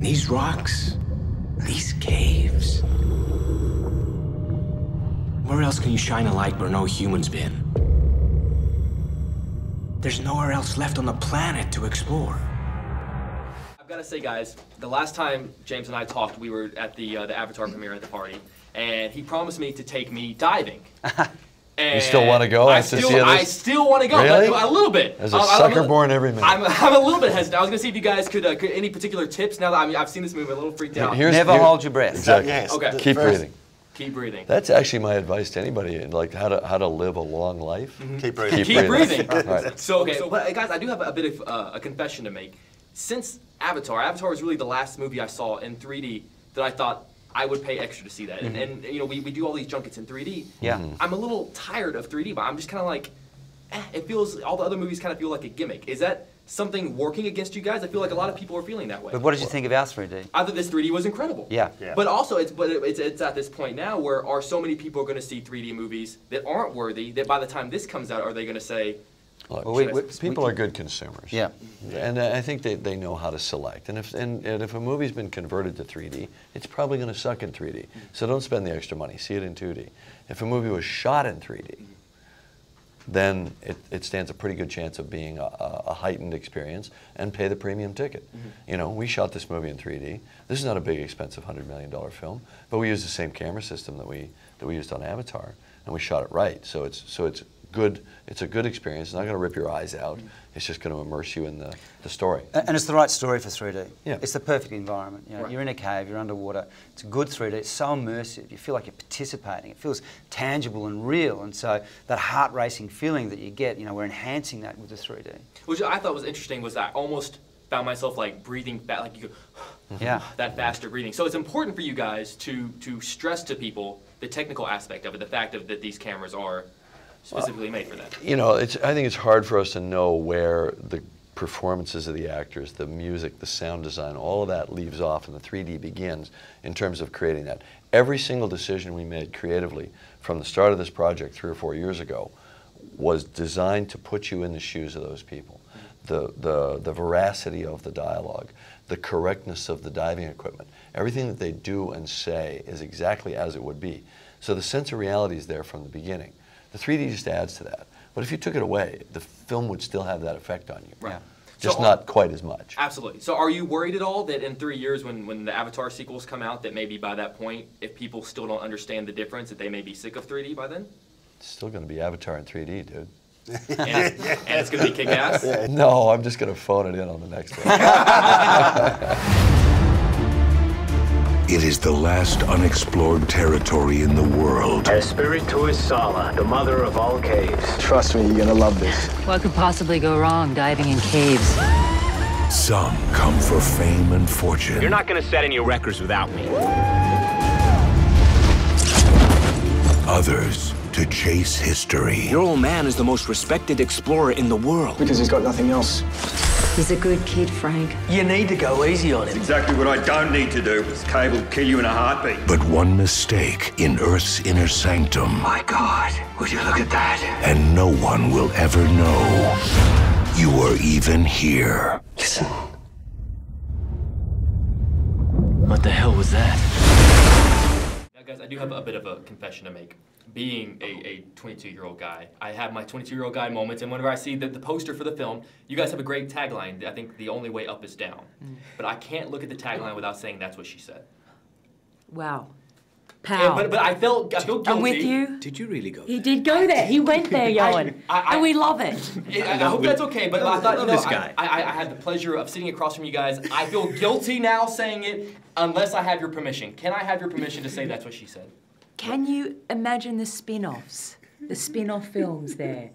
these rocks, these caves. Where else can you shine a light where no human's been? There's nowhere else left on the planet to explore. I've got to say, guys, the last time James and I talked, we were at the Avatar premiere at the party, and he promised me to take me diving. And you still want to go? I still want to go. Really? A little bit. As a sucker born every minute. I'm a little bit hesitant. I was going to see if you guys could any particular tips now that I've seen this movie, a little freaked out. Never hold your breath. Exactly. Yes. Okay. Keep breathing. Keep breathing. That's actually my advice to anybody, like how to live a long life. Mm-hmm. Keep breathing. Keep breathing. Right. So but guys, I do have a bit of a confession to make. Since Avatar was really the last movie I saw in 3D that I thought I would pay extra to see that. Mm-hmm. And you know, we do all these junkets in 3D. Yeah. Mm-hmm. I'm a little tired of 3D, but I'm just kind of like, it feels, all the other movies kind of feel like a gimmick. Is that something working against you guys? I feel like a lot of people are feeling that way. But what did you think of our 3D? I thought this 3D was incredible. Yeah. But also, it's at this point now where are so many people going to see 3D movies that aren't worthy that by the time this comes out, are they going to say, Look, Well, people are good consumers. Yeah. And I think they know how to select. And if a movie's been converted to 3D, it's probably going to suck in 3D. So don't spend the extra money. See it in 2D. If a movie was shot in 3D, then it stands a pretty good chance of being a heightened experience and pay the premium ticket. You know, we shot this movie in 3D. This is not a big, expensive $100 million film, but we used the same camera system that we used on Avatar, and we shot it right. So it's good. It's a good experience. It's not going to rip your eyes out. It's just going to immerse you in the story. And it's the right story for 3D. Yeah. It's the perfect environment. You know, Right. You're in a cave, you're underwater. It's good 3D. It's so immersive. You feel like you're participating. It feels tangible and real. And so that heart racing feeling that you get, you know, we're enhancing that with the 3D. which I thought was interesting was I almost found myself like breathing back, like you go, Yeah. that faster breathing. So it's important for you guys to stress to people the technical aspect of it, the fact that these cameras are specifically made for that. You know, I think it's hard for us to know where the performances of the actors, the music, the sound design, all of that leaves off and the 3D begins in terms of creating that. Every single decision we made creatively from the start of this project 3 or 4 years ago was designed to put you in the shoes of those people. The veracity of the dialogue, the correctness of the diving equipment, everything that they do and say is exactly as it would be. So the sense of reality is there from the beginning. The 3D just adds to that. But if you took it away, the film would still have that effect on you. Right. Yeah. Just So not quite as much. Absolutely. So are you worried at all that in 3 years when the Avatar sequels come out, that maybe by that point, if people still don't understand the difference, that they may be sick of 3D by then? It's still going to be Avatar in 3D, dude. And it's going to be kick-ass? No, I'm just going to phone it in on the next one. It is the last unexplored territory in the world. Espiritu is Sala, the mother of all caves. Trust me, you're gonna love this. What could possibly go wrong diving in caves? Some come for fame and fortune. You're not gonna set any records without me. Others to chase history. Your old man is the most respected explorer in the world. Because he's got nothing else. He's a good kid, Frank. You need to go easy on him. Exactly what I don't need to do. This cave will kill you in a heartbeat. But one mistake in Earth's inner sanctum, My God, would you look at that? and no one will ever know you were even here. Listen. What the hell was that? Now, guys, I do have a bit of a confession to make. Being a 22-year-old guy, I have my 22-year-old guy moments, and whenever I see the poster for the film, you guys have a great tagline. I think the only way up is down. But I can't look at the tagline without saying that's what she said. Wow. And, Pow. but I feel guilty. I'm with you. Did you really go He did go there. He went there, Ioan. And we love it. I hope that's okay, but I thought, you know, this guy. I had the pleasure of sitting across from you guys. I feel guilty now saying it unless I have your permission. Can I have your permission to say that's what she said? Can you imagine the spin-offs? The spin-off films there?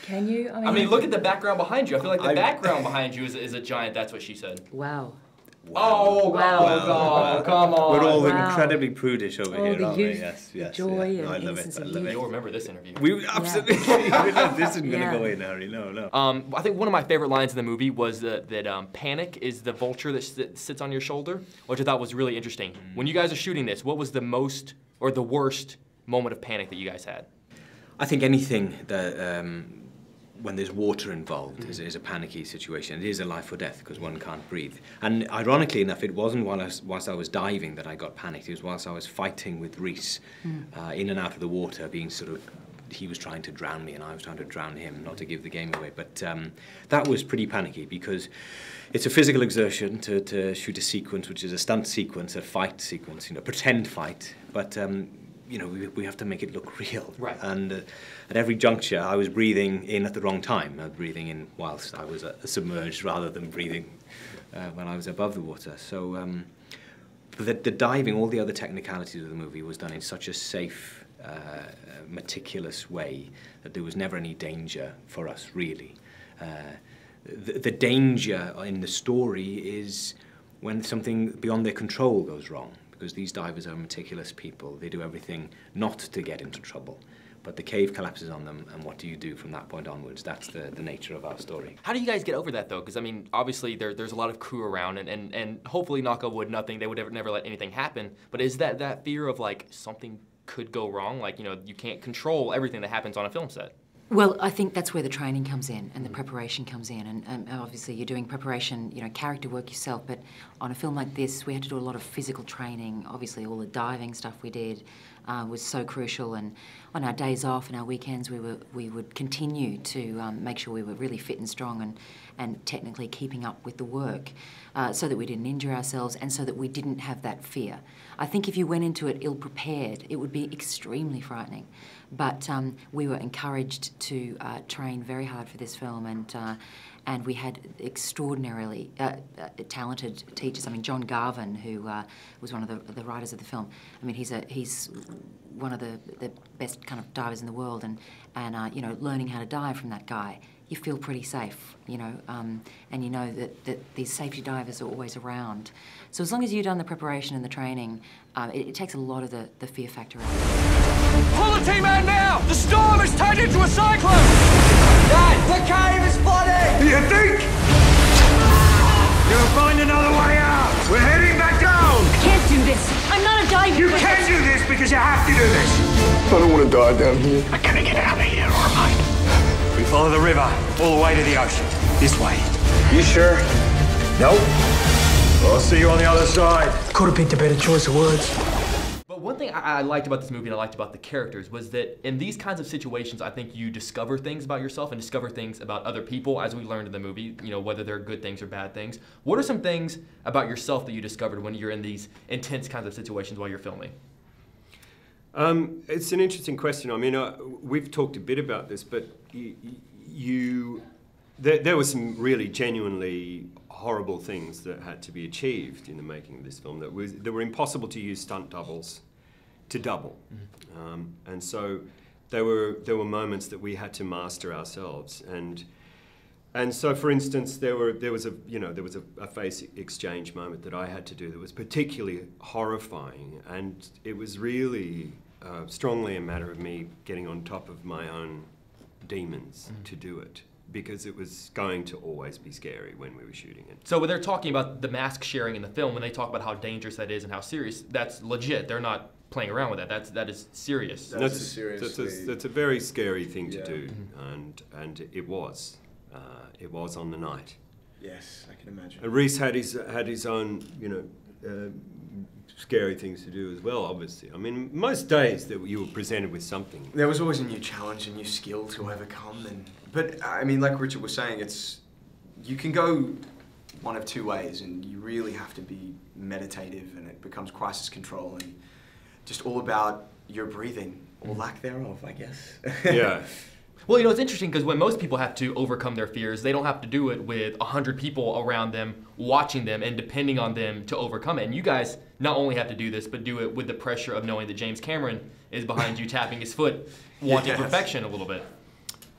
Can you? I mean, look at the background behind you. I feel like the background behind you is a giant that's what she said. Wow. Oh, Wow. God, come on. We're all Wow. incredibly prudish over Oh, here, the aren't we? youth, Yes, the yes. joy yeah. and I love innocence it. I of love youth. it. You'll remember this interview. We absolutely. This isn't going to go in, Harry. No, no. I think one of my favorite lines in the movie was that panic is the vulture that sits on your shoulder, which I thought was really interesting. When you guys are shooting this, what was the most or the worst moment of panic that you guys had? I think anything that when there's water involved is a panicky situation. It is a life or death because one can't breathe. And ironically enough, it wasn't whilst I was diving that I got panicked. It was whilst I was fighting with Rhys in and out of the water, being sort of, he was trying to drown me and I was trying to drown him, not to give the game away. But that was pretty panicky because it's a physical exertion to shoot a sequence, which is a stunt sequence, a fight sequence, you know, pretend fight. But you know, we have to make it look real. Right. And at every juncture, I was breathing in at the wrong time. I was breathing in whilst I was submerged rather than breathing when I was above the water. So the diving, all the other technicalities of the movie was done in such a safe, meticulous way that there was never any danger for us, really. The danger in the story is when something beyond their control goes wrong. Because these divers are meticulous people. They do everything not to get into trouble. But the cave collapses on them, and what do you do from that point onwards? That's the nature of our story. How do you guys get over that, though? Because, I mean, obviously there's a lot of crew around, and hopefully, knock on wood, they would never let anything happen. But is that fear of, like, something could go wrong? Like, you know, you can't control everything that happens on a film set. Well, I think that's where the training comes in and the preparation comes in. And obviously you're doing preparation, you know, character work yourself, but on a film like this, we had to do a lot of physical training. Obviously all the diving stuff we did was so crucial, and on our days off and our weekends we would continue to make sure we were really fit and strong and technically keeping up with the work so that we didn't injure ourselves and so that we didn't have that fear. I think if you went into it ill-prepared, it would be extremely frightening. But we were encouraged to train very hard for this film, and we had extraordinarily talented teachers. I mean, John Garvin, who was one of the writers of the film. I mean, he's one of the best kind of divers in the world, and you know, learning how to dive from that guy, you feel pretty safe, you know, and you know that these safety divers are always around. So as long as you've done the preparation and the training, it takes a lot of the fear factor out. Pull the team out now! The storm has turned into a cyclone! Dad, the cave is flooding! You think? You'll find another way out! We're heading back down! I can't do this! I'm not a diver! You can do this because you have to do this! I don't want to die down here. I gotta get out of here, or am I? We follow the river all the way to the ocean. This way. You sure? Nope. I'll see you on the other side. Could have picked a better choice of words. But one thing I liked about this movie and I liked about the characters was that in these kinds of situations, I think you discover things about yourself and discover things about other people, as we learned in the movie, you know, whether they're good things or bad things. What are some things about yourself that you discovered when you're in these intense kinds of situations while you're filming? It's an interesting question. I mean, we've talked a bit about this, but there were some really genuinely horrible things that had to be achieved in the making of this film that were impossible to use stunt doubles to double. Mm-hmm. And so there were moments that we had to master ourselves. And so, for instance, there was a face exchange moment that I had to do that was particularly horrifying, and it was really strongly a matter of me getting on top of my own demons to do it, because it was going to always be scary when we were shooting it. So when they're talking about the mask sharing in the film, when they talk about how dangerous that is and how serious, that's legit. They're not playing around with that. That is serious. That's a very scary thing to do, and it was. It was on the night. Yes, I can imagine. And Rhys had his own, scary things to do as well, obviously. I mean, most days that you were presented with something. There was always a new challenge, a new skill to overcome. But I mean, like Richard was saying, you can go one of two ways, and you really have to be meditative, and it becomes crisis control, and just all about your breathing, or lack thereof, I guess. Yeah. Well, it's interesting because when most people have to overcome their fears, they don't have to do it with 100 people around them, watching them and depending on them to overcome it. And you guys not only have to do this, but do it with the pressure of knowing that James Cameron is behind you, tapping his foot, wanting perfection a little bit.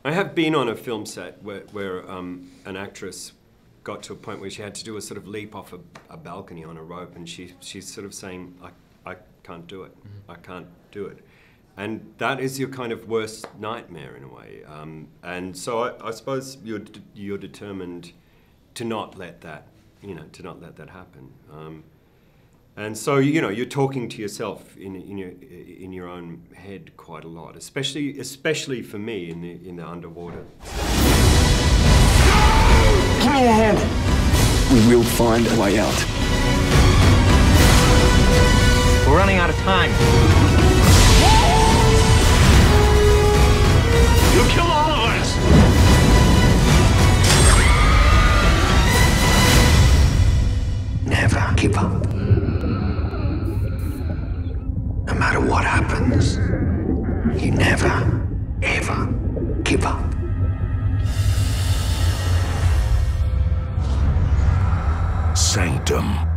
I have been on a film set where an actress got to a point where she had to do a sort of leap off a balcony on a rope, and she's sort of saying, I can't do it. I can't do it. And that is your kind of worst nightmare in a way. And so I suppose you're determined to not let that, to not let that happen. And so, you know, you're talking to yourself in your own head quite a lot, especially for me in the underwater. Give me a hand. We will find a way out. We're running out of time. You'll kill all of us! Never give up. No matter what happens, you never, ever give up. Sanctum.